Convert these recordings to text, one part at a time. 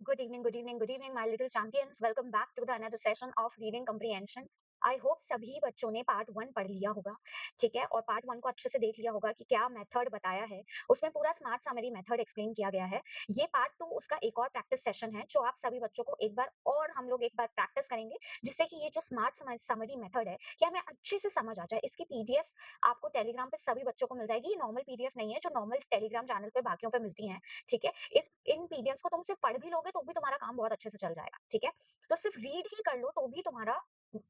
Good evening, good evening, good evening, my little champions. Welcome back to the another session of reading comprehension. I hope सभी बच्चों ने part 1 पढ़ लिया होगा, ठीक है? और पार्ट 1 को अच्छे से देख लिया होगा कि क्या मेथड बताया है। उसमें पूरा स्मार्ट समरी मेथड एक्सप्लेन किया गया है। ये पार्ट 2 उसका एक और प्रैक्टिस सेशन है, जो आप सभी बच्चों को एक बार और हम लोग एक बार प्रैक्टिस करेंगे, जिससे कि ये जो स्मार्ट समरी मेथड है, कि हमें अच्छे से समझ आ जाए। इसकी पीडीएफ आपको टेलीग्राम पे सभी बच्चों को मिल जाएगी। ये नॉर्मल पीडीएफ नहीं है, जो नॉर्मल टेलीग्राम चैनल पे बाकियों पे मिलती हैं, ठीक है? इन पीडीएफ्स को तुम सिर्फ पढ़ भी लोगे तो भी तुम्हारा काम बहुत अच्छे से चल जाएगा, ठीक है? तो सिर्फ रीड ही कर लो तो भी तुम्हारा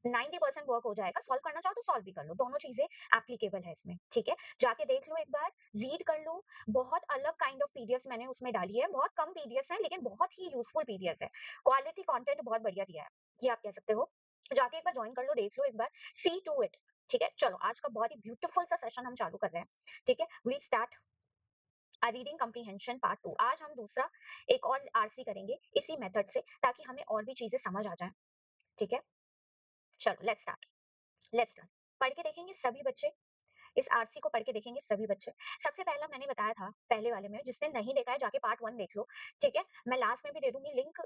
90% वर्क हो जाएगा। सॉल्व करना चाहो तो सॉल्व भी कर लो, दोनों चीजें एप्लीकेबल है इसमें, ठीक है? जाके देख लो एक बार, रीड कर लो। बहुत अलग काइंड ऑफ पीडीएफ मैंने उसमें डाली है, बहुत कम पीडीएफ है लेकिन बहुत ही यूजफुल पीडीएफ है। क्वालिटी कंटेंट बहुत बढ़िया दिया है, ये आप कह सकते हो। जाके एक बार ज्वाइन कर लो, देख लो एक बार, सी टू इट, ठीक है? चलो आज का बहुत ही ब्यूटीफुल सा सेशन हम चालू कर रहे हैं, ठीक है? We start reading comprehension part 2। आज हम दूसरा एक और आरसी करेंगे इसी मेथड से, ताकि हमें और भी चीजें समझ आ जाएं, ठीक है? चलो लेट्स स्टार्ट। पढ़ के देखेंगे सभी बच्चे, इस आरसी को पढ़ के देखेंगे सभी बच्चे। सबसे पहला मैंने बताया था पहले वाले में, जिसने नहीं देखा है जाके पार्ट 1 देख लो, ठीक है? मैं लास्ट में भी दे दूंगी लिंक,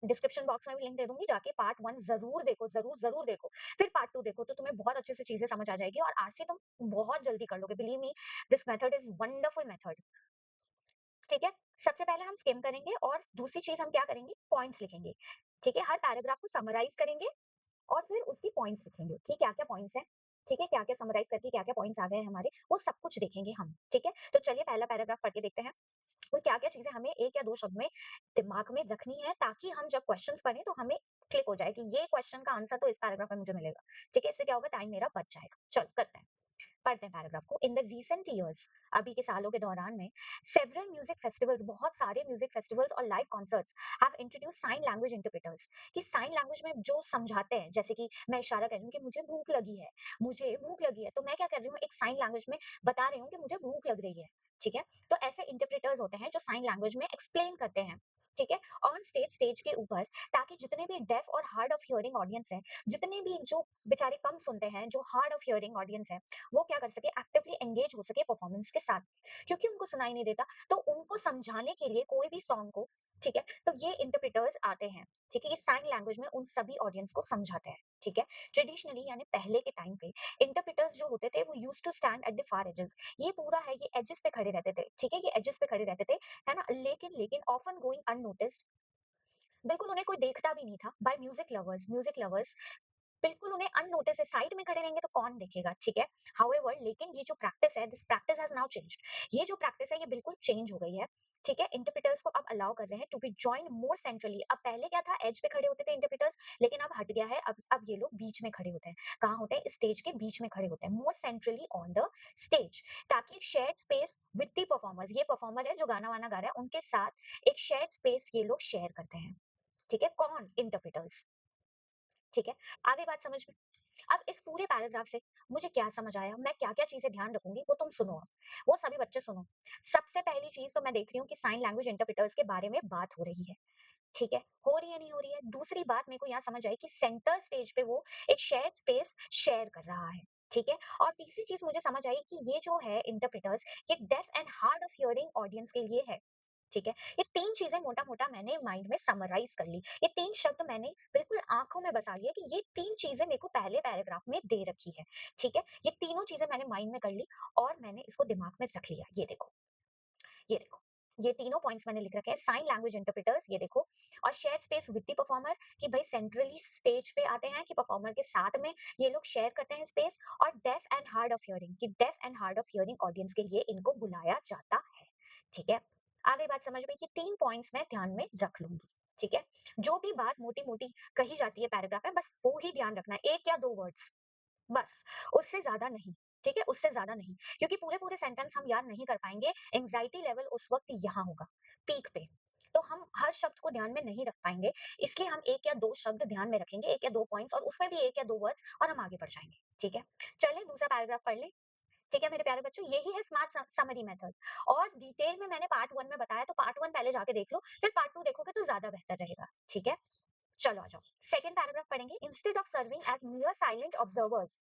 डिस्क्रिप्शन बॉक्स में भी लिंक दे दूंगी, जाके पार्ट 1 जरूर देखो, जरूर देखो। फिर पार्ट 2 देखो, तो तुम्हें बहुत अच्छे से चीजें समझ आ जाएगी और आरसी तुम बहुत जल्दी कर लोगे। Believe me, this method is wonderful method, ठीक है? सबसे पहले हम स्किम करेंगे और दूसरी चीज हम क्या करेंगे, पॉइंट्स लिखेंगे, ठीक है? हर पैराग्राफ को समराइज करेंगे और फिर उसकी पॉइंट्स लिखेंगे कि क्या-क्या पॉइंट्स हैं, ठीक है? क्या-क्या समराइज करके क्या-क्या पॉइंट्स आ गए हमारे, वो सब कुछ देखेंगे हम, ठीक है? तो चलिए पहला पैराग्राफ पढ़ के देखते हैं और क्या-क्या चीजें हमें एक या दो शब्द में दिमाग में रखनी है, ताकि हम जब क्वेश्चंस पढ़ें तो हमें क्लिक हो जाए कि ये क्वेश्चन का आंसर तो इस पैराग्राफ में मुझे मिलेगा, ठीक है? इससे क्या होगा, टाइम मेरा बच जाएगा। चलो करते हैं, पढ़ते हैं पैराग्राफ को। इन द रीसेंट ईयर्स, अभी के सालों के दौरान में, सेवरल म्यूजिक फेस्टिवल्स, बहुत सारे म्यूजिक फेस्टिवल्स और live concerts have introduce sign language interpreters, कि साइन लैंग्वेज में जो समझाते हैं, जैसे कि मैं इशारा कर रही हूँ कि मुझे भूख लगी है, तो मैं क्या कर रही हूँ, एक साइन लैंग्वेज में बता रही हूँ कि मुझे भूख लग रही है, ठीक है? तो ऐसे इंटरप्रेटर्स होते हैं जो साइन लैंग्वेज में एक्सप्लेन करते हैं, ठीक है? ऑन स्टेज के ऊपर, ताकि जितने भी डेफ और हार्ड ऑफ हियरिंग ऑडियंस है, जितने भी जो बेचारे कम सुनते हैं, जो हार्ड ऑफ हियरिंग ऑडियंस है, वो क्या कर सके, एक्टिवली एंगेज हो सके परफॉर्मेंस के साथ, क्योंकि उनको सुनाई नहीं देता। तो उनको समझाने के लिए कोई भी सॉन्ग को, ठीक है, तो ये इंटरप्रेटर्स आते हैं, ठीक है? ये साइन लैंग्वेज में उन सभी ऑडियंस को समझाते हैं, ठीक है? ट्रेडिशनली यानी पहले के टाइम पे इंटरप्रेटर्स जो होते थे, वो use to stand at the far edges. ये पूरा है, ये एजेस पे खड़े रहते थे, ठीक है? ये एजेस पे खड़े रहते थे, है ना? लेकिन ऑफन गोइंग अननोटिस्ड, बिल्कुल उन्हें कोई देखता भी नहीं था, बाय म्यूजिक लवर्स, बिल्कुल उन्हें अननोटिस है, साइड में खड़े रहेंगे तो कौन देखेगा, ठीक है? हाउएवर, लेकिन ये जो प्रैक्टिस है, this practice has now changed. ये जो प्रैक्टिस है, ये बिल्कुल चेंज हो गई है, ठीक है? इंटरप्रेटर्स को अब अलाउ कर रहे हैं to be join more centrally. अब पहले क्या था, एज पे खड़े होते थे इंटरप्रेटर्स, लेकिन अब हट गया है, अब ये लोग बीच में खड़े होते हैं। कहाँ होते हैं, स्टेज के बीच में खड़े होते हैं, मोर सेंट्रली ऑन द स्टेज, ताकि एक shared space with the performers, ये परफॉर्मर है जो गाना वाना गा रहा है, उनके साथ एक शेयर्ड स्पेस ये लोग शेयर करते हैं, ठीक है? कौन, इंटरप्रेटर्स, ठीक है? आगे बात समझ में? अब इस पूरे पैराग्राफ से मुझे क्या समझ आया, मैं क्या-क्या चीज़ें ध्यान रखूँगी, वो तुम सुनो अब, वो सभी बच्चे सुनो। सबसे पहली चीज़ तो मैं देख रही हूँ कि साइन लैंग्वेज इंटरप्रेटर्स के बारे में बात हो रही है, ठीक है? हो रही है, नहीं हो रही है? दूसरी बात मेरे को यहाँ समझ आई कि सेंटर स्टेज पे वो एक शेयर्ड स्पेस शेयर कर रहा है, ठीक है? और तीसरी चीज़ मुझे समझ आई कि ये जो है इंटरप्रेटर्स, ये def and hard of hearing audience के लिए है, ठीक है? ये 3 चीज़ें मोटा-मोटा मैंने माइंड में समराइज़ कर ली। ये 3 शब्द मैंने बिल्कुल आँखों में बसा लिए कि ये 3 चीज़ें मेरे को पहले पैराग्राफ में दे रखी है, ठीक है? ये तीनों चीज़ें मैंने माइंड में कर ली और मैंने इसको दिमाग में रख लिया। ये देखो, ये तीनों पॉइंट्स मैंने लिख रखे हैं। साइन लैंग्वेज इंटरप्रेटर्स, ये देखो, और shared space with the performer, कि भाई सेंट्रली स्टेज पे आते हैं, कि परफॉर्मर के साथ में ये लोग शेयर करते हैं स्पेस। और deaf and hard of hearing, कि deaf and hard of hearing audience के लिए इनको बुलाया जाता है, ठीक है? आगे बात समझ में? ये 3 पॉइंट्स मैं ध्यान में रख लूँगी, ठीक है? जो भी बात मोटी-मोटी कही जाती है पैराग्राफ में, बस वो ही ध्यान रखना है, 1 या 2 वर्ड्स, बस, उससे ज़्यादा नहीं, ठीक है? उससे ज़्यादा नहीं, क्योंकि पूरे-पूरे सेंटेंस हम याद नहीं कर पाएँगे, एंग्ज़ायटी लेवल उस वक़्त यहाँ होगा, पीक पे। तो हम हर शब्द को ध्यान में नहीं रख पाएँगे, इसलिए हम 1 या 2 शब्द ध्यान में रखेंगे, 1 या 2 पॉइंट्स, और उसमें भी 1 या 2 वर्ड्स, और हम आगे बढ़ जाएँगे, ठीक है? चलें दूसरा पैराग्राफ पढ़ लें, ठीक है मेरे प्यारे बच्चों? यही है स्मार्ट समरी मेथड, और डिटेल में मैंने पार्ट 1 में बताया, तो पार्ट 1 पहले जाके देख लो, फिर पार्ट 2 देखोगे तो ज़्यादा बेहतर रहेगा, ठीक है? चलो आ जाओ, सेकंड पैराग्राफ पढ़ेंगे। Instead of serving as mere silent observers,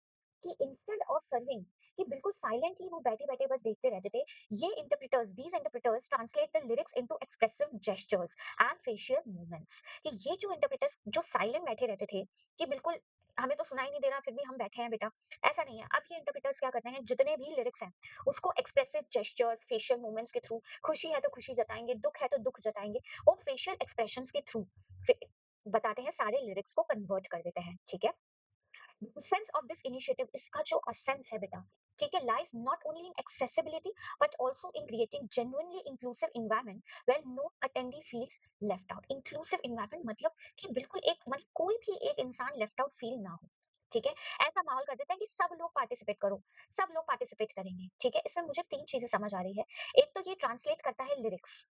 कि इंस्टेड ऑफ सर्विंग, कि बिल्कुल साइलेंटली वो बैठे-बैठे बस देखते रहते थे। ये interpreters, these interpreters translate the lyrics into expressive gestures and facial movements. कि ये जो इंटरप्रेटर्स जो साइलेंट बैठे रहते थे, कि बिल्कुल हमें तो सुनाई नहीं दे रहा फिर भी हम बैठे हैं बेटा, ऐसा नहीं है। अब ये इंटरप्रेटर्स क्या करते हैं, जितने भी लिरिक्स हैं उसको एक्सप्रेसिव जेस्चर्स, फेशियल मूवमेंट्स के थ्रू, खुशी है तो खुशी जताएँगे, दुःख है तो दुःख जताएँगे, वो फेशियल एक्सप्रेशंस के थ्रू फे बताते हैं, सारे लिरिक्स को कन्वर्ट कर देते हैं, ठीक है? सेंस ऑफ दिस इनिशिएटिव, इसका जो सेंस है बेटा, ठीक है, lies not only in accessibility but also in creating genuinely inclusive environment where no attendee feels left out. Inclusive environment मतलब कि बिल्कुल एक मतलब कोई भी एक इंसान लेफ्ट आउट फील ना हो, ठीक है? ऐसा माहौल कर देता है कि सब लोग पार्टिसिपेट करो, सब लोग पार्टिसिपेट करेंगे, ठीक है? इसमें मुझे 3 चीज़ें समझ आ रही है। एक तो ये ट्रांसलेट करता है लिरिक्स,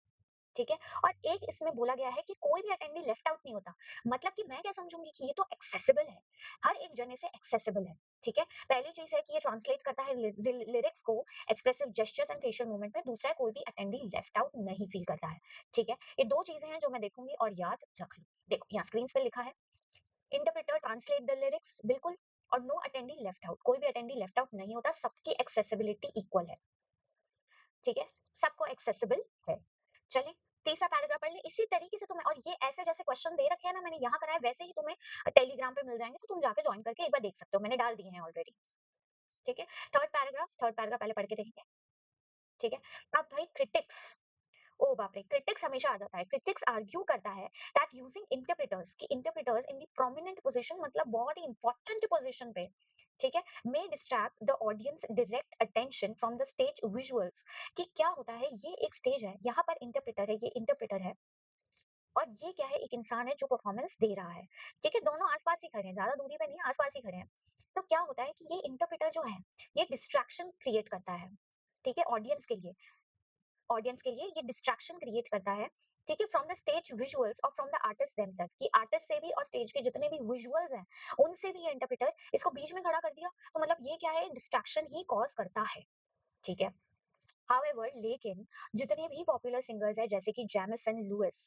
ठीक है? और एक इसमें बोला गया है कि कोई भी अटेंडी लेफ्ट आउट नहीं होता। मतलब कि मैं क्या समझूँगी कि ये तो एक्सेसिबल है, हर एक जने से एक्सेसिबल है, ठीक है? पहली चीज़ है कि ये ट्रांसलेट करता है लिरिक्स को expressive gestures and facial movement में, दूसरा है कोई भी अटेंडी लेफ्ट आउट नहीं फील करता है, ठीक है? ये 2 चीज़ें हैं जो मैं देखूँगी और याद रख लो। देखो यहाँ स्क्रीन पे लिखा है, इंटरप्रेटर ट्रांसलेट द लिरिक्स, बिल्कुल। और नो अटेंडी लेफ्ट आउट, कोई भी अटेंडी लेफ्ट आउट नहीं होता, सबकी एक्सेसिबिलिटी इक्वल है, ठीक है? सबको एक्सेसिबल है। चलें, तीसरा पैराग्राफ पढ़ लें। इसी तरीके से तुम्हें, और ये ऐसे जैसे क्वेश्चन दे रखे हैं ना मैंने यहाँ कराया, वैसे ही तुम्हें टेलीग्राम पे मिल जाएँगे, तो तुम जाके जॉइन करके एक बार देख सकते हो, मैंने डाल दिए हैं ऑलरेडी, ठीक है? थर्ड पैराग्राफ पहले पढ़ के देखेंगे, ठीक है? अब भाई क्रिटिक्स, ओह बाप रे! क्रिटिक्स हमेशा आ जाता है। क्रिटिक्स आर्ग्यू करता है दैट यूजिंग इंटरप्रेटर्स, कि interpreters in the prominent position, मतलब बहुत ही इंपॉर्टेंट पोजीशन पे, ठीक है, may distract the audience direct attention from the stage visuals. कि क्या होता है, ये एक स्टेज है, यहाँ पर इंटरप्रेटर है, ये इंटरप्रेटर है, और ये क्या है, एक इंसान है जो परफॉर्मेंस दे रहा है, ठीक है? दोनों आस-पास ही खड़े हैं, ज़्यादा दूरी पे नहीं है, आस-पास ही खड़े हैं। तो क्या होता है कि ये इंटरप्रेटर जो है, ये डिस्ट्रैक्शन क्रिएट करता है, ठीक है? ऑडियंस के लिए ये डिस्ट्रैक्शन क्रिएट करता है, ठीक है? फ्रॉम द स्टेज विजुअल्स और फ्रॉम द आर्टिस्ट देमसेल्फ, कि आर्टिस्ट से भी और स्टेज के जितने भी विजुअल्स हैं, उनसे भी ये इंटरप्रेटर इसको बीच में खड़ा कर दिया, तो मतलब ये क्या है, डिस्ट्रैक्शन ही कॉज़ करता है, ठीक है? हाउएवर लेकिन जितने भी पॉपुलर सिंगर्स हैं जैसे कि जैमिसन लुइस,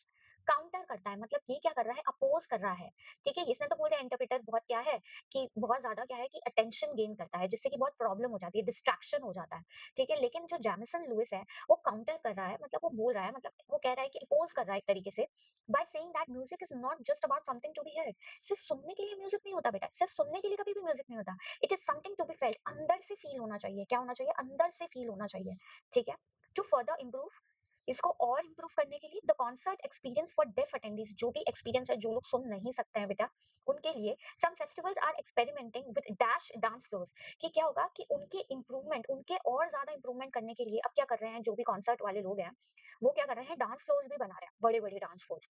काउंटर करता है, मतलब ये क्या कर रहा है, अपोज कर रहा है, ठीक है? इसने तो बोला इंटरप्रेटर बहुत क्या है, कि बहुत ज्यादा क्या है, कि अटेंशन गेन करता है, जिससे कि बहुत प्रॉब्लम हो जाती है, डिस्ट्रैक्शन हो जाता है, ठीक है? लेकिन जो जैमिसन लुइस है, वो काउंटर कर रहा है, मतलब वो बोल रहा है, मतलब वो कह रहा है कि अपोज कर रहा है एक तरीके से, by saying that music is not just about something to be heard. सिर्फ सुनने के लिए म्यूजिक नहीं होता बेटा, सिर्फ सुनने के लिए कभी भी म्यूजिक नहीं होता। It is something to be felt, अंदर से फील होना चाहिए। क्या होना चाहिए, अंदर से फील होना चाहिए, ठीक है? टू फर्दर इम्प्रूव, इसको और इम्प्रूव करने के लिए the concert experience for def attendees, जो भी एक्सपीरियंस है, जो लोग सुन नहीं सकते हैं बेटा, उनके लिए some festivals are experimenting with dash dance floors. कि क्या होगा, कि उनके इम्प्रूवमेंट, उनके और ज्यादा इम्प्रूवमेंट करने के लिए अब क्या कर रहे हैं, जो भी कॉन्सर्ट वाले लोग हैं, वो क्या कर रहे हैं, डांस फ्लोर्स भी बना रहे हैं, बड़े बड़े डांस फ्लोर्स,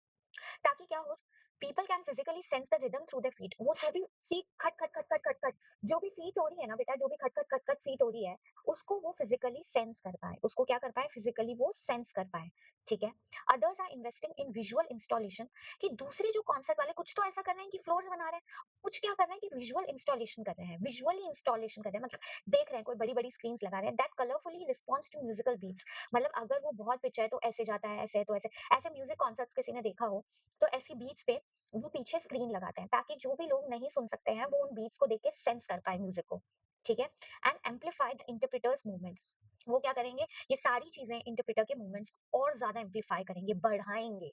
ताकि क्या हो, people can physically sense the rhythm through the feet. वो जो भी फीट खट खट खट खट खट खट, जो भी फीट हो रही है ना बेटा, जो भी खट खट खट खट फीट हो रही है, उसको वो फिजिकली सेंस कर पाए, उसको क्या कर पाए, फिजिकली वो सेंस कर पाए, ठीक है? Others are investing in visual installation, कि दूसरे जो कॉन्सर्ट वाले कुछ तो ऐसा कर रहे हैं कि फ्लोर्स बना रहे हैं, कुछ क्या कर रहे हैं कि विजुअल इंस्टॉलेशन कर रहे हैं, विजुअली इंस्टॉलेशन कर रहे हैं, मतलब देख रहे हैं, कोई बड़ी बड़ी स्क्रीन लगा रहे हैं, that colourfully response to musical beats. मतलब अगर वो बहुत पिच है तो ऐसे जाता है, ऐसे है तो ऐसे, ऐसे म्यूजिक कॉन्सर्ट्स किसी ने देखा हो, तो ऐसी बीट्स पे वो पीछे स्क्रीन लगाते हैं, ताकि जो भी लोग नहीं सुन सकते हैं वो उन बीट्स को देख के सेंस कर पाए म्यूजिक को, ठीक है? And amplify the interpreters movement, वो क्या करेंगे, ये सारी चीजें इंटरप्रेटर के मूवमेंट्स को और ज्यादा एम्पलीफाई करेंगे, बढ़ाएंगे,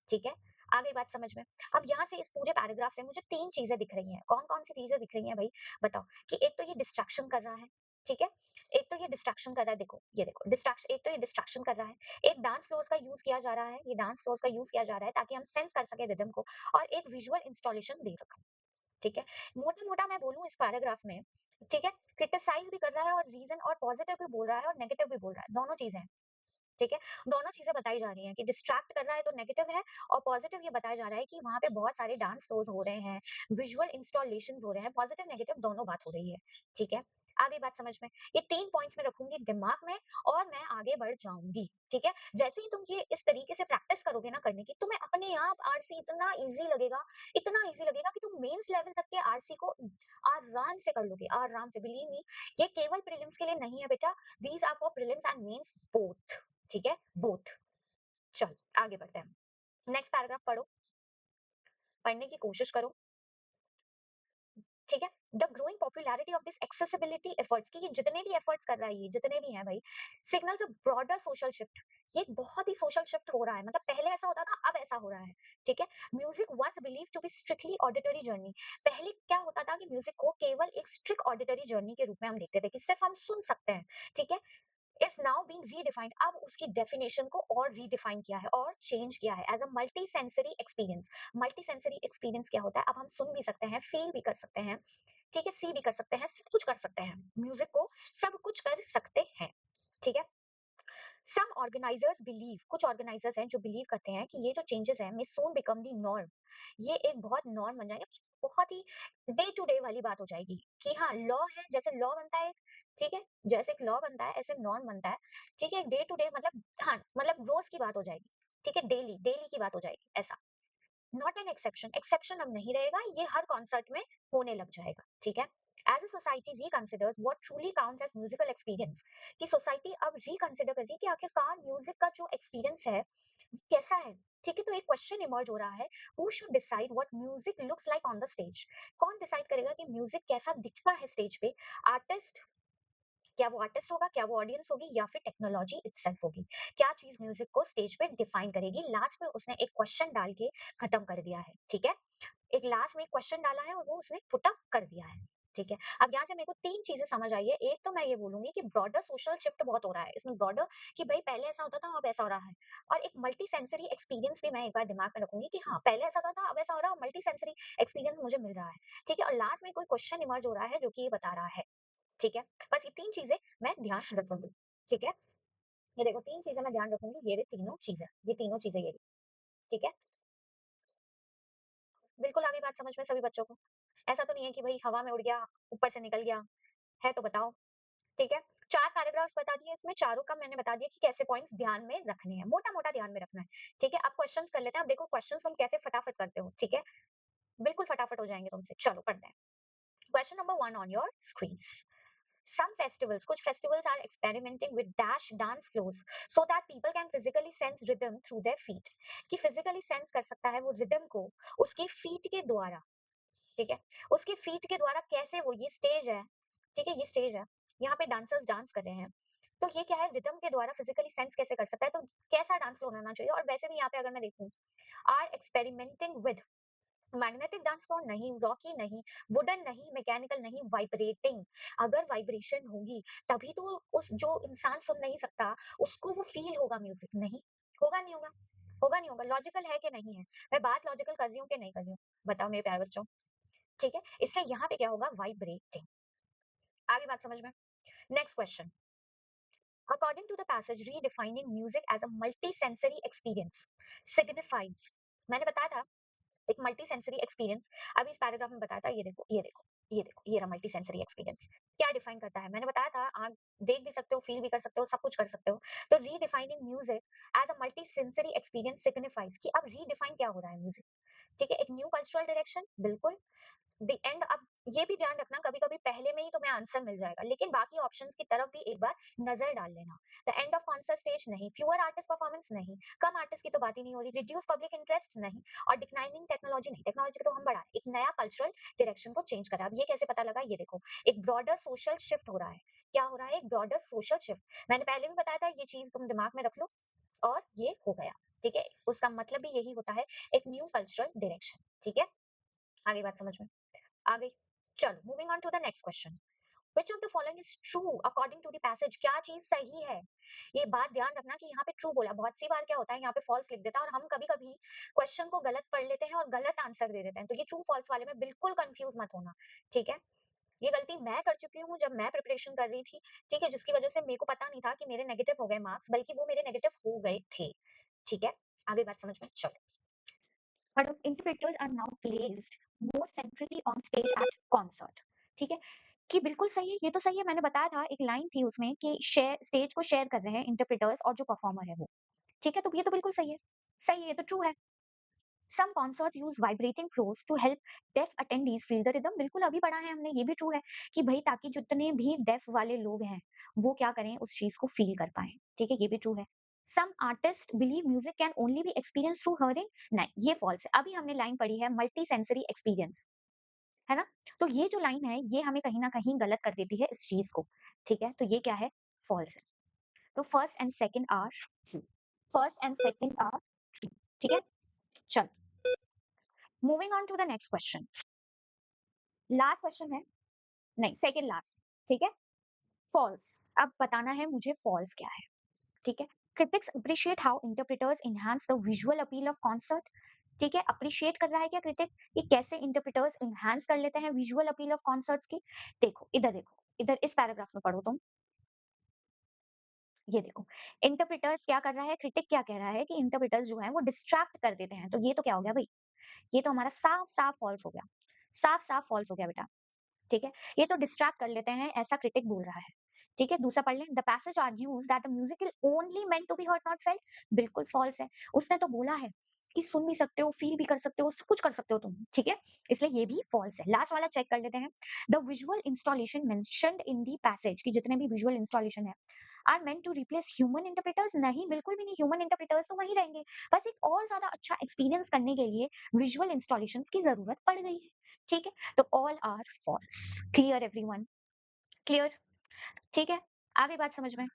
ठीक है? आगे बात समझ में। अब यहाँ से इस पूरे पैराग्राफ से मुझे 3 चीजें दिख रही हैं। कौन-कौन सी चीजें दिख रही हैं भाई? बताओ। कि एक तो ये डिस्ट्रैक्शन कर रहा है, ठीक है? एक तो ये डिस्ट्रैक्शन कर रहा है, देखो, ये देखो डिस्ट्रैक्शन, एक तो ये डिस्ट्रैक्शन कर रहा है, एक डांस फ्लोर्स का यूज किया जा रहा है, ये डांस फ्लोर्स का यूज किया जा रहा है ताकि हम सेंस कर सके रिदम को, और एक विजुअल इंस्टॉलेशन दे रखा है, ठीक है? मोटा-मोटा मैं बोलूँ इस पैराग्राफ में, ठीक है? क्रिटिसाइज़ भी कर रहा है और रीज़न और पॉज़िटिव भी बोल रहा है और नेगेटिव भी बोल रहा है, दोनों चीज़ें हैं, ठीक है? दोनों चीज़ें बताई जा रही हैं कि डिस्ट्रैक्ट कर रहा है तो नेगेटिव है, और पॉज़िटिव ये बताया जा रहा है कि वहाँ पे बहुत सारे डांस फ्लोर्स हो रहे हैं, विजुअल इंस्टॉलेशंस हो रहे हैं, पॉज़िटिव नेगेटिव दोनों बात हो रही है, ठीक है? आगे बात समझ में। ये 3 पॉइंट्स मैं रखूँगी दिमाग में और मैं आगे बढ़ जाऊँगी, ठीक है? जैसे ही तुम ये इस तरीके से प्रैक्टिस करोगे ना करने की, तुम्हें अपने आप आरसी इतना ईज़ी लगेगा कि तुम मेंस लेवल तक के आरसी को आराम से कर लोगे, आराम से, बिलीव मी। ये केवल प्रीलिम्स के लिए नहीं है बेटा, these are for prelims and mains both, ठीक है? बोथ। चलो आगे बढ़ते हैं। नेक्स्ट पैराग्राफ पढ़ो, पढ़ने की कोशिश करो। ठीक है? The growing popularity of this accessibility efforts, कि ये जितने भी एफर्ट्स कर रहा है, ये जितने भी हैं भाई, signals a broader social shift. ये एक बहुत ही सोशल शिफ्ट हो रहा है, मतलब पहले ऐसा होता था, अब ऐसा हो रहा है। ठीक है? Music once believe to be strictly auditory journey. पहले क्या होता था कि म्यूजिक को केवल एक स्ट्रिक्ट ऑडिटरी जर्नी के रूप में हम देखते थे, कि सिर्फ हम सुन सकते हैं। ठीक है? इज नाउ बीइंग रीडिफाइंड, अब उसकी डेफिनेशन को और रीडिफाइन किया है और चेंज किया है as a multi sensory experience. Multi sensory experience क्या होता है? अब हम सुन भी सकते हैं, फील भी कर सकते हैं, ठीक है, सी भी कर सकते हैं, सब कुछ कर सकते हैं, म्यूजिक को सब कुछ कर सकते हैं। ठीक है? सम ऑर्गेनाइजर्स बिलीव, कुछ ऑर्गेनाइजर्स हैं जो बिलीव करते हैं कि ये जो चेंजेस है, मे सोन बिकम दी नॉर्म। ये एक बहुत नॉर्म बन जाएगा, बहुत ही डे टू डे वाली बात हो जाएगी, कि हाँ लॉ है, जैसे लॉ बनता है, ठीक है, जैसे एक लॉ बनता है ऐसे नॉर्म बनता है। ठीक है? डे टू डे मतलब, हाँ मतलब रोज की बात हो जाएगी। ठीक है? डेली डेली की बात हो जाएगी ऐसा। नॉट एन एक्सेप्शन, एक्सेप्शन अब नहीं रहेगा, ये हर कॉन्सर्ट में होने लग जाएगा। ठीक है? As a society reconsiders what truly counts as musical experience, कि सोसाइटी अब रिकंसिडर करती है कि आखिरकार म्यूजिक का जो एक्सपीरियंस है वो कैसा है। ठीक है? तो एक क्वेश्चन इमर्ज हो रहा है, who should decide what music looks like on the stage. कौन डिसाइड करेगा कि म्यूजिक कैसा दिखता है स्टेज पे? आर्टिस्ट, क्या वो आर्टिस्ट होगा, क्या वो ऑडियंस होगी, या फिर टेक्नोलॉजी इटसेल्फ होगी? क्या चीज म्यूजिक को स्टेज पे डिफाइन करेगी? लास्ट में उसने एक क्वेश्चन डाल के खत्म कर दिया है। ठीक है? एक लास्ट में क्वेश्चन डाला है और वो उसने पुट अप कर दिया है। ठीक है? अब यहाँ से मेरे को 3 चीज़ें समझ आई है। एक तो मैं ये बोलूँगी कि ब्रॉडर सोशल शिफ्ट बहुत हो रहा है। इसमें ब्रॉडर, कि भई पहले ऐसा होता था, अब ऐसा हो रहा है। और एक मल्टी सेंसरी एक्सपीरियंस भी मैं एक बार दिमाग में रखूँगी, कि हाँ, पहले ऐसा होता था, अब ऐसा हो रहा है, और मल्टी सेंसरी एक्सपीरियंस मुझे मिल रहा है। ठीक है? और लास्ट में कोई क्वेश्चन इमर्ज हो रहा है जो कि ये बता रहा है। ठीक है? बस ये 3 चीज़ें मैं ध्यान रखूँगी। ठीक है? ये देखो 3 चीज़ें मैं ध्यान रखूँगी, ये रही तीनों चीज़ें। ये तीनों चीज़ें ये रही। ठीक है? बिल्कुल आ गई बात समझ में सभी बच्चों को? ऐसा तो नहीं है कि भई हवा में उड़ गया, ऊपर से निकल गया, है तो बताओ? ठीक है? 4 पैराग्राफ्स बता दिए इसमें, चारों का मैंने बता दिया कि कैसे पॉइंट्स ध्यान में रखने हैं, मोटा-मोटा ध्यान में रखना है। ठीक है? अब क्वेश्चन्स कर लेते हैं, अब देखो क्वेश्चन्स तुम कैसे फटाफट करते हो, ठीक है? बिल्कुल फटाफट हो जाएँगे तुमसे, चलो पढ़ते हैं। Question number 1 on your screens. Some festivals, कुछ festivals are experimenting with dash dance flows so that people can physically sense rhythm through their feet, कि physically sense कर सकता है वो rhythm को उसके feet के द्वारा। ठीक है? उसके फीट के द्वारा कैसे वो, ये स्टेज है, ठीक है? ये स्टेज है, यहाँ पे डांसर्स डांस कर रहे हैं। तो ये क्या है, रिदम के द्वारा फिजिकली सेंस कैसे कर सकता है, तो कैसा डांस फ्लोर होना चाहिए? और वैसे भी यहाँ पे अगर मैं देखूँ, are experimenting with magnetic dance floor नहीं, रॉकी नहीं, वुडन नहीं, मैकेनिकल नहीं, वाइब्रेटिंग। अगर वाइब्रेशन होगी तभी तो उस जो इंसान सुन नहीं सकता उसको वो फील होगा म्यूजिक, नहीं होगा, नहीं होगा, होगा नहीं होगा। लॉजिकल है कि नहीं है? मैं बात लॉजिकल कर रही हूँ कि नहीं कर रही हूँ? बताओ मेरे प्यारे बच्चों। ठीक है? इसलिए यहाँ पे क्या होगा, वाइब्रेटिंग। आगे बात समझ में? Next question. According to the passage redefining music as a multi sensory experience signifies, मैंने बताया था एक मल्टी सेंसरी एक्सपीरियंस। अभी इस पैराग्राफ में बताया था, ये देखो ये देखो ये देखो, ये रहा मल्टी सेंसरी एक्सपीरियंस। क्या डिफाइन करता है? मैंने बताया था, आप देख भी सकते हो, फील भी कर सकते हो, सब कुछ कर सकते हो। तो redefining music as a multi sensory experience signifies, कि अब रीडिफाइन क्या हो रहा है म्यूजिक। ठीक है? एक न्यू कल्चरल डायरेक्शन, बिल्कुल। द एंड, अब ये भी ध्यान रखना, कभी-कभी पहले में ही तुम्हें आंसर मिल जाएगा, लेकिन बाकी ऑप्शंस की तरफ भी एक बार नजर डाल लेना। The end of concert stage नहीं, फ्यूअर आर्टिस्ट परफॉर्मेंस नहीं, कम आर्टिस्ट की तो बात ही नहीं हो रही, रिड्यूस पब्लिक इंटरेस्ट नहीं, और डिक्लाइनिंग टेक्नोलॉजी नहीं, टेक्नोलॉजी को तो हम बढ़ा रहे हैं, एक नया कल्चरल डायरेक्शन को चेंज करा। अब ये कैसे पता लगा? ये देखो, एक ब्रॉडर सोशल शिफ्ट हो रहा है। क्या हो रहा है? एक ब्रॉडर सोशल शिफ्ट। मैंने पहले भी बताया था, ये चीज तुम दिमाग में रख लो, और ये हो गया। ठीक है? उसका मतलब भी यही होता है, एक न्यू कल्चरल डायरेक्शन। ठीक है? आगे बात समझ में आ गई? चलो moving on to the next question. Which of the following is true according to the passage? क्या चीज सही है? ये बात ध्यान रखना कि यहाँ पे ट्रू बोला, बहुत सी बार क्या होता है यहाँ पे फॉल्स लिख देता है, और हम कभी कभी क्वेश्चन को गलत पढ़ लेते हैं और गलत आंसर दे देते हैं। तो ये ट्रू फॉल्स वाले में बिल्कुल कंफ्यूज मत होना। ठीक है? ये गलती मैं कर चुकी हूँ जब मैं प्रिपरेशन कर रही थी। ठीक है? जिसकी वजह से मेरे को पता नहीं था कि मेरे नेगेटिव हो गए मार्क्स, बल्कि वो मेरे नेगेटिव हो गए थे। ठीक है? आगे बात समझ में चलो। But interpreters are now placed more centrally on stage at concert. ठीक है? कि बिल्कुल सही है, ये तो सही है, मैंने बताया था, एक लाइन थी उसमें कि शेयर, स्टेज को शेयर कर रहे हैं इंटरप्रेटर्स और जो परफॉर्मर है वो। ठीक है? तो ये तो बिल्कुल सही है। सही है, ये तो ट्रू है। Some concerts use vibrating floors to help deaf attendees feel the rhythm. बिल्कुल अभी पढ़ा है हमने, ये भी ट्रू है, कि भई ताकि जितने भी डेफ वाले लोग हैं, वो क्या करें, उस चीज़ को फील कर पाएँ। ठीक है? ये भी ट्रू है। Some artists believe music can only be experienced through hearing. नहीं, ये फॉल्स है। अभी हमने लाइन पढ़ी है मल्टी सेंसरी एक्सपीरियंस। है ना? तो ये जो लाइन है, ये हमें कहीं न कहीं गलत कर देती है इस चीज़ को, ठीक है? तो ये क्या है? फॉल्स है। तो first and second are true, first and second are true, ठीक है? चलो, moving on to the next question. Last question है, नहीं सेकंड लास्ट, ठीक है? फॉल्स। अब बताना है मुझे फॉल्स क्या है, ठीक है? Critics appreciate how interpreters enhance the visual appeal of concert, ठीक है? अप्रिशिएट कर रहा है क्या क्रिटिक कि कैसे इंटरप्रेटर्स एनहांस कर लेते हैं विजुअल अपील ऑफ कॉन्सर्ट्स की? देखो, इधर इस पैराग्राफ में पढ़ो तुम, ये देखो। इंटरप्रेटर्स क्या कर रहा है, क्रिटिक क्या कह रहा है कि इंटरप्रेटर्स जो हैं वो डिस्ट्रैक्ट कर देते हैं। तो ये तो क्या हो गया भई? ये तो हमारा साफ-साफ फॉल्स हो गया। साफ-साफ फॉल्स हो गया बेटा। ठीक है? ये तो डिस्ट्रैक्ट कर लेते हैं, ऐसा क्रिटिक बोल रहा है। ठीक है? दूसरा पढ़ लें, the passage argues that the music is only meant to be heard not felt. बिल्कुल फॉल्स है। उसने तो बोला है कि सुन भी सकते हो, फील भी कर सकते हो, सब कुछ कर सकते हो तुम। ठीक है? इसलिए ये भी फॉल्स है। लास्ट वाला चेक कर लेते हैं। The visual installation mentioned in the passage, कि जितने भी विजुअल इंस्टॉलेशन है are meant to replace human interpreters. नहीं, बिल्कुल भी नहीं। ह्यूमन इंटरप्रेटर्स तो वहीं रहेंगे। बस एक और ज्यादा अच्छा एक्सपीरियंस करने के लिए विजुअल इंस्टॉलेशंस की जरूरत पड़ गई है। ठीक है? तो all are false. Clear everyone? Clear? ठीक है? आ गई बात समझ में?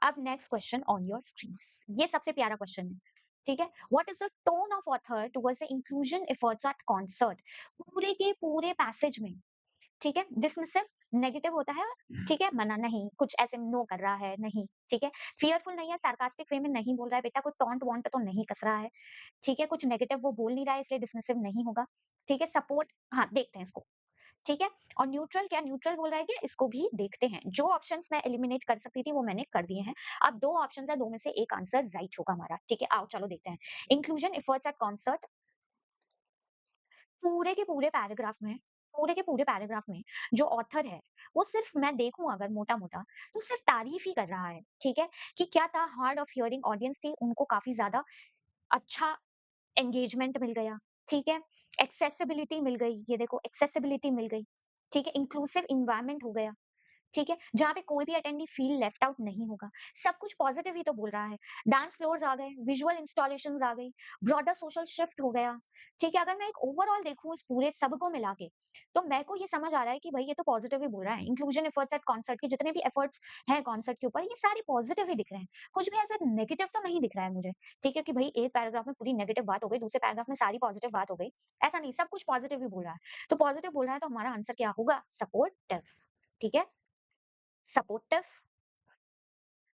अब next question on your screens. ये सबसे प्यारा क्वेश्चन है। ठीक है? What is the tone of author towards the inclusion efforts at concert? पूरे के पूरे पैसेज में, ठीक है? डिसमिसिव, नेगेटिव होता है, ठीक है? मना नहीं, कुछ ऐसे नो कर रहा है, नहीं, ठीक है? फियरफुल नहीं है, सार्कास्टिक वे में नहीं बोल रहा है, बेटा कोई टॉन्ट वॉन्ट तो नहीं कस रहा है, ठीक है? कुछ नेगेटिव वो बोल नहीं रहा है, इसलिए डिसमिसिव नहीं होगा, ठीक है? सपोर्ट, हाँ, देखते हैं इसको, ठीक है? और न्यूट्रल, क्या न्यूट्रल बोल रहा है क्या? इसको भी देखते हैं। जो ऑप्शंस मैं एलिमिनेट कर सकती थी वो मैंने कर दिए हैं। अब 2 ऑप्शंस है, 2 में से 1 आंसर राइट होगा हमारा, ठीक है? आओ चलो देखते हैं। इंक्लूजन एफर्ट्स एट कॉन्सर्ट, पूरे के पूरे पैराग्राफ में, पूरे के पूरे पैराग्राफ में जो ऑथर है, वो सिर्फ मैं देखूँ अगर मोटा-मोटा, तो सिर्फ तारीफ ही कर रहा है, ठीक है? कि क्या था, हार्ड ऑफ हियरिंग ऑडियंस थी, उनको काफ़ी ज़्यादा अच्छा एंगेजमेंट मिल गया, ठीक है? एक्सेसिबिलिटी मिल गई, ये देखो एक्सेसिबिलिटी मिल गई, ठीक है? इंक्लूसिव एनवायरनमेंट हो गया, ठीक है? जहाँ पे कोई भी अटेंडी फील लेफ्ट आउट नहीं होगा। सब कुछ पॉजिटिव ही तो बोल रहा है। डांस फ्लोर्स आ गए, विजुअल इंस्टॉलेशंस आ गई, ब्रॉडर सोशल शिफ्ट हो गया, ठीक है? अगर मैं एक ओवरऑल देखूँ इस पूरे सब को मिला के, तो मेरे को ये समझ आ रहा है कि भई ये तो पॉजिटिव ही बोल रहा है। इंक्लूजन एफर्ट्स एट कॉन्सर्ट के जितने भी एफर्ट्स हैं कॉन्सर्ट के ऊपर, ये सारे पॉजिटिव ही दिख रहे हैं। कुछ भी ऐसा नेगेटिव तो नहीं दिख रहा है मुझे, ठीक है? कि भई एक पैराग्राफ में पूरी नेगेटिव बात हो गई, दूसरे पैराग्राफ में सारी पॉजिटिव बात हो गई। ऐसा नहीं, सब कुछ पॉजिटिव ही बोल रहा है। तो पॉजिटिव बोल रहा है तो हमारा आंसर क्या होगा? सपोर्टिव, ठीक है? सपोर्टिव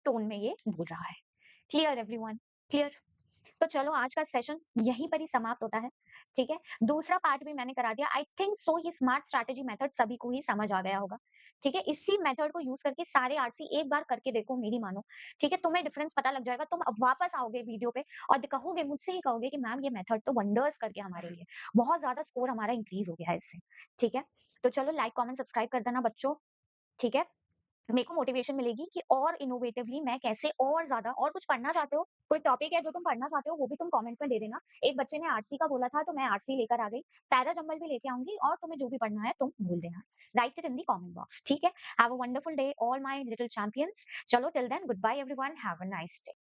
टोन में ये बोल रहा है। Clear everyone? क्लियर? तो चलो आज का सेशन यहीं पर ही समाप्त होता है, ठीक है? दूसरा पार्ट भी मैंने करा दिया। आई थिंक सो ये स्मार्ट स्ट्रैटेजी मेथड सभी को ही समझ आ गया होगा, ठीक है? इसी मेथड को यूज़ करके सारे आरसी एक बार करके देखो, मेरी मानो, ठीक है? तुम्हें डिफरेंस पता लग जाएगा। तुम अब वापस आओगे वीडियो पे और कहोगे, मुझसे ही कहोगे कि मैम ये मेथड तो वंडर्स कर गया हमारे लिए। बहुत ज़्यादा स्कोर हमारा इंक्रीज़ हो गया है इससे, ठीक है? तो चलो लाइक, कमेंट, सब्सक्राइब कर देना बच्चों, ठीक है? मेरे को मोटिवेशन मिलेगी कि और इनोवेटिवली मैं कैसे और ज़्यादा, और कुछ पढ़ना चाहते हो, कोई टॉपिक है जो तुम पढ़ना चाहते हो, वो भी तुम कमेंट में दे देना। एक बच्चे ने आरसी का बोला था, तो मैं आरसी लेकर आ गई। पैरा जंबल भी लेके आऊँगी, और तुम्हें जो भी पढ़ना है तुम बोल देना। Write it in the comment box, ठीक है? Have a wonderful day all my little champions. चलो till then goodbye everyone, have a nice day.